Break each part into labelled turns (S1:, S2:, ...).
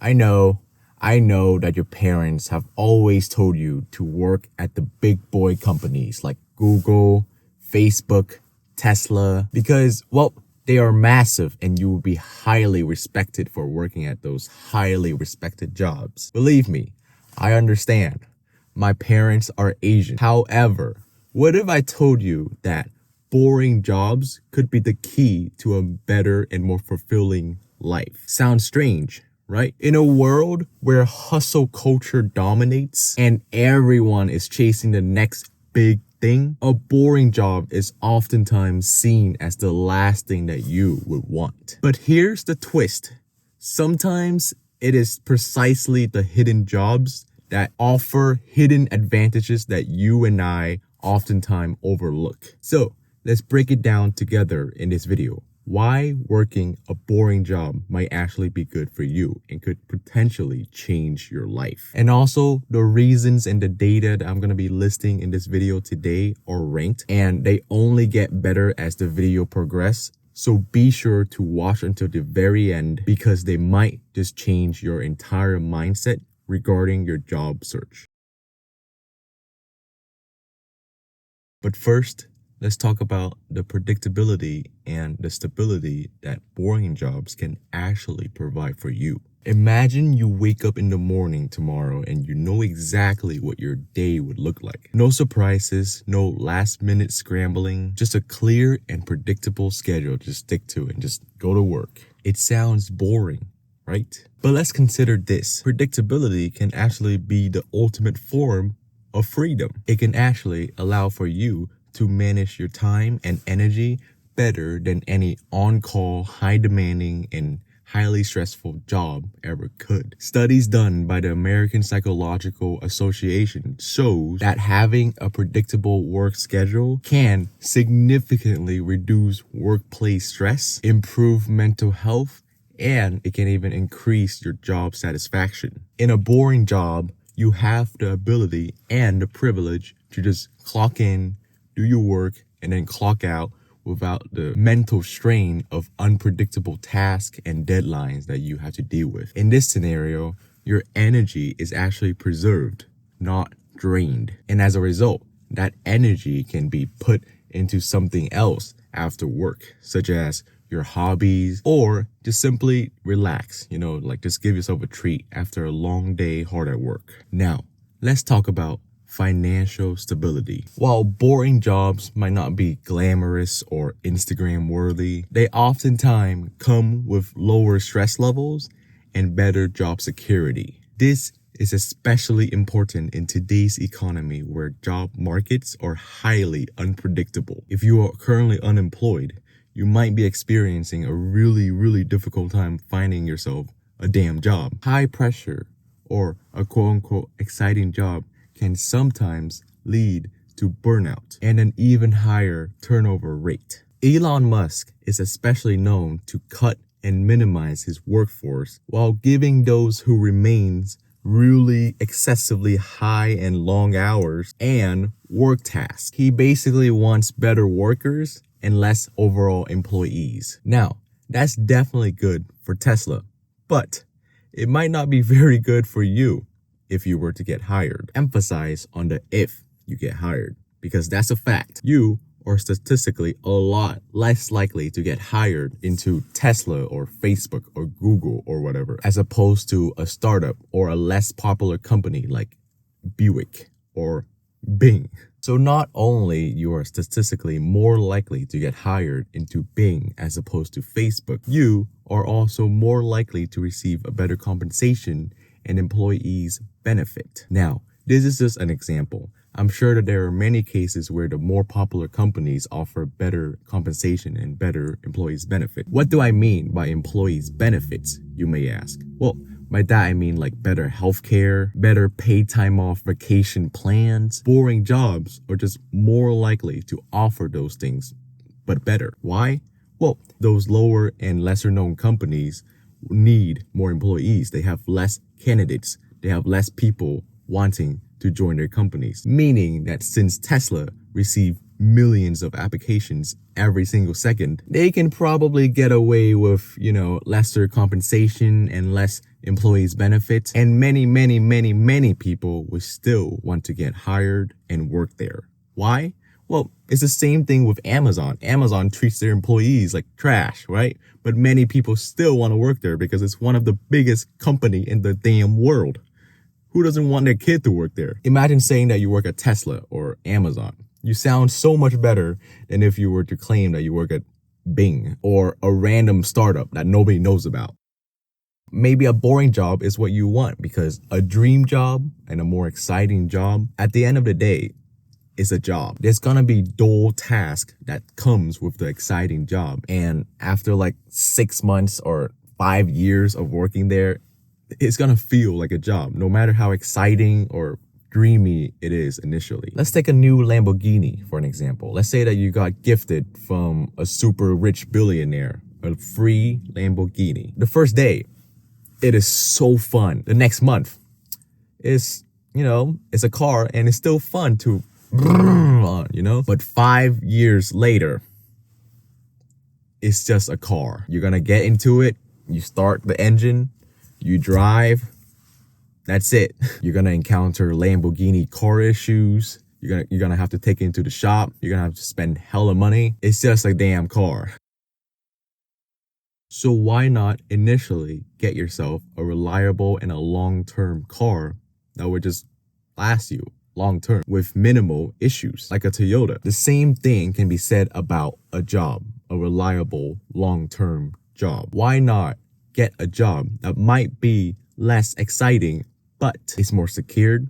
S1: I know that your parents have always told you to work at the big boy companies like Google, Facebook, Tesla, because, well, they are massive and you will be highly respected for working at those highly respected jobs. Believe me, I understand. My parents are Asian. However, what if I told you that boring jobs could be the key to a better and more fulfilling life? Sounds strange, right? In a world where hustle culture dominates and everyone is chasing the next big thing, a boring job is oftentimes seen as the last thing that you would want. But here's the twist. Sometimes it is precisely the hidden jobs that offer hidden advantages that you and I oftentimes overlook. So let's break it down together in this video. Why working a boring job might actually be good for you and could potentially change your life. And also the reasons and the data that I'm going to be listing in this video today are ranked, and they only get better as the video progresses. So be sure to watch until the very end because they might just change your entire mindset regarding your job search. But first, let's talk about the predictability and the stability that boring jobs can actually provide for you. Imagine you wake up in the morning tomorrow and you know exactly what your day would look like. No surprises, no last minute scrambling, just a clear and predictable schedule to stick to and just go to work. It sounds boring, right? But let's consider this. Predictability can actually be the ultimate form of freedom. It can actually allow for you to manage your time and energy better than any on-call, high-demanding, and highly stressful job ever could. Studies done by the American Psychological Association shows that having a predictable work schedule can significantly reduce workplace stress, improve mental health, and it can even increase your job satisfaction. In a boring job, you have the ability and the privilege to just clock in, do your work, and then clock out without the mental strain of unpredictable tasks and deadlines that you have to deal with. In this scenario, your energy is actually preserved, not drained. And as a result, that energy can be put into something else after work, such as your hobbies, or just simply relax, like just give yourself a treat after a long day hard at work. Now, let's talk about financial stability. While boring jobs might not be glamorous or Instagram worthy, they oftentimes come with lower stress levels and better job security. This is especially important in today's economy where job markets are highly unpredictable. If you are currently unemployed, you might be experiencing a really difficult time finding yourself a damn job. High pressure or a quote-unquote exciting job can sometimes lead to burnout and an even higher turnover rate. Elon Musk is especially known to cut and minimize his workforce while giving those who remains really excessively high and long hours and work tasks. He basically wants better workers and less overall employees. Now, that's definitely good for Tesla, but it might not be very good for you if you were to get hired. Emphasize on the if you get hired, because that's a fact. You are statistically a lot less likely to get hired into Tesla or Facebook or Google or whatever, as opposed to a startup or a less popular company like Buick or Bing. So not only you are statistically more likely to get hired into Bing as opposed to Facebook, you are also more likely to receive a better compensation and employees benefit. Now, this is just an example. I'm sure that there are many cases where the more popular companies offer better compensation and better employees benefit. What do I mean by employees benefits, you may ask? Well, by that I mean like better healthcare, better paid time off vacation plans. Boring jobs are just more likely to offer those things, but better. Why? Well, those lower and lesser known companies need more employees. They have less candidates. They have less people wanting to join their companies. Meaning that since Tesla received millions of applications every single second, they can probably get away with, lesser compensation and less employees' benefits, and many people will still want to get hired and work there. Why? Well, it's the same thing with Amazon. Amazon treats their employees like trash, right? But many people still want to work there because it's one of the biggest company in the damn world. Who doesn't want their kid to work there? Imagine saying that you work at Tesla or Amazon. You sound so much better than if you were to claim that you work at Bing or a random startup that nobody knows about. Maybe a boring job is what you want because a dream job and a more exciting job, at the end of the day, is a job. There's gonna be dull task that comes with the exciting job. And after like 6 months or 5 years of working there, it's gonna feel like a job, no matter how exciting or dreamy it is initially. Let's take a new Lamborghini for an example. Let's say that you got gifted from a super rich billionaire, a free Lamborghini. The first day, it is so fun. The next month is, it's a car and it's still fun to on, But 5 years later, it's just a car. You're gonna get into it, you start the engine, you drive, that's it. You're gonna encounter Lamborghini car issues. You're gonna have to take it into the shop. You're gonna have to spend hella money. It's just a damn car. So why not initially get yourself a reliable and a long-term car that would just last you long-term with minimal issues, like a Toyota? The same thing can be said about a job, a reliable long-term job. Why not get a job that might be less exciting, but it's more secured,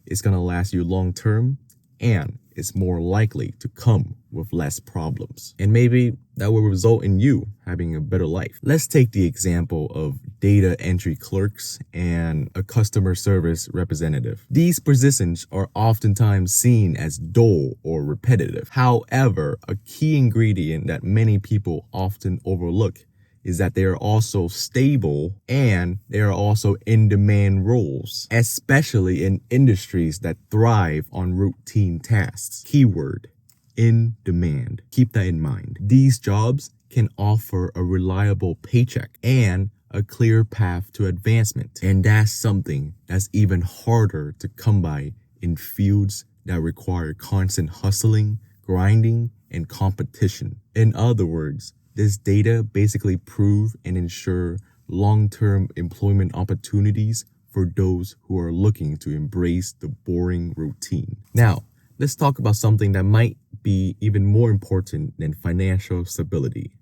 S1: it's gonna last you long-term, and it's more likely to come with less problems. And maybe that will result in you having a better life. Let's take the example of data entry clerks and a customer service representative. These positions are oftentimes seen as dull or repetitive. However, a key ingredient that many people often overlook is that they are also stable and they are also in-demand roles, especially in industries that thrive on routine tasks. Keyword, in demand. Keep that in mind. These jobs can offer a reliable paycheck and a clear path to advancement. And that's something that's even harder to come by in fields that require constant hustling, grinding, and competition. In other words, this data basically prove and ensure long-term employment opportunities for those who are looking to embrace the boring routine. Now, let's talk about something that might be even more important than financial stability: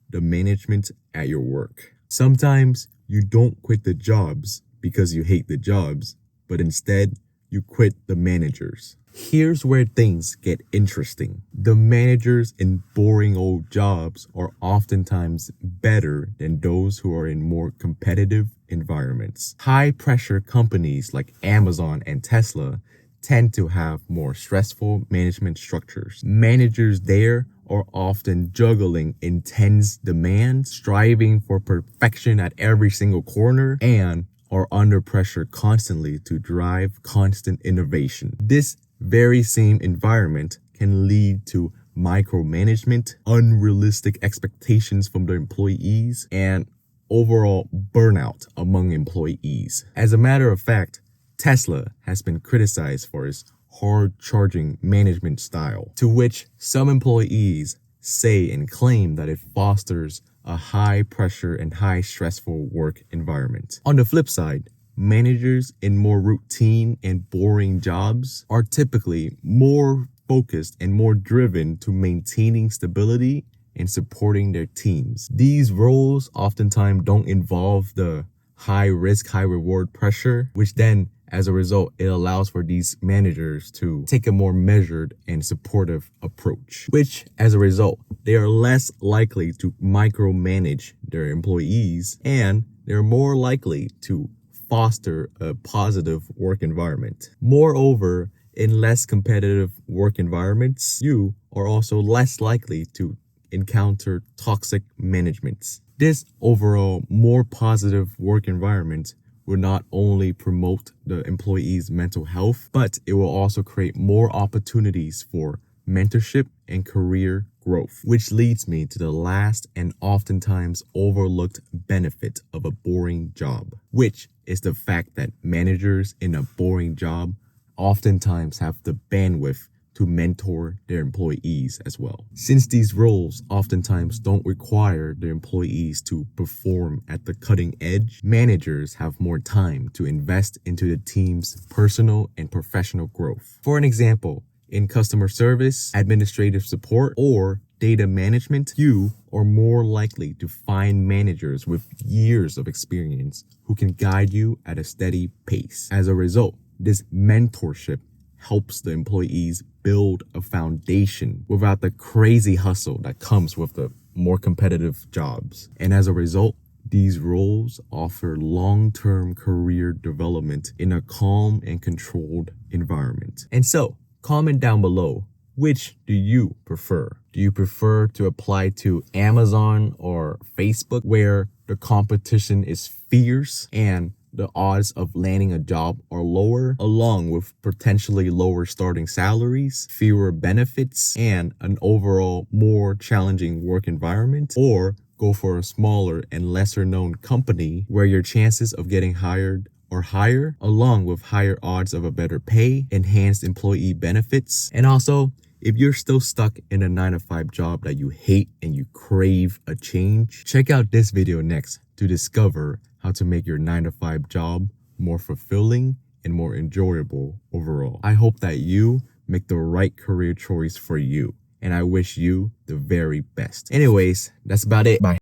S1: the management at your work. Sometimes you don't quit the jobs because you hate the jobs, but instead you quit the managers. Here's where things get interesting. The managers in boring old jobs are oftentimes better than those who are in more competitive environments. High-pressure companies like Amazon and Tesla tend to have more stressful management structures. Managers there are often juggling intense demands, striving for perfection at every single corner, and are under pressure constantly to drive constant innovation. This very same environment can lead to micromanagement, unrealistic expectations from the employees, and overall burnout among employees. As a matter of fact, Tesla has been criticized for its hard-charging management style, to which some employees say and claim that it fosters a high-pressure and high-stressful work environment. On the flip side, managers in more routine and boring jobs are typically more focused and more driven to maintaining stability and supporting their teams. These roles oftentimes don't involve the high risk, high reward pressure, which then, as a result, it allows for these managers to take a more measured and supportive approach, which, as a result, they are less likely to micromanage their employees, and they're more likely to foster a positive work environment. Moreover, in less competitive work environments, you are also less likely to encounter toxic management. This overall more positive work environment will not only promote the employee's mental health, but it will also create more opportunities for mentorship and career growth. Which leads me to the last and oftentimes overlooked benefit of a boring job, which is the fact that managers in a boring job oftentimes have the bandwidth to mentor their employees as well. Since these roles oftentimes don't require their employees to perform at the cutting edge, managers have more time to invest into the team's personal and professional growth. For an example, in customer service, administrative support, or data management, you are more likely to find managers with years of experience who can guide you at a steady pace. As a result, this mentorship helps the employees build a foundation without the crazy hustle that comes with the more competitive jobs. And as a result, these roles offer long-term career development in a calm and controlled environment. And so, comment down below, which do you prefer? Do you prefer to apply to Amazon or Facebook, where the competition is fierce and the odds of landing a job are lower, along with potentially lower starting salaries, fewer benefits, and an overall more challenging work environment? Or go for a smaller and lesser known company where your chances of getting hired are higher, along with higher odds of a better pay, enhanced employee benefits? And also, if you're still stuck in a 9-to-5 job that you hate and you crave a change, check out this video next to discover how to make your 9-to-5 job more fulfilling and more enjoyable overall. I hope that you make the right career choice for you, and I wish you the very best. Anyways, that's about it. Bye.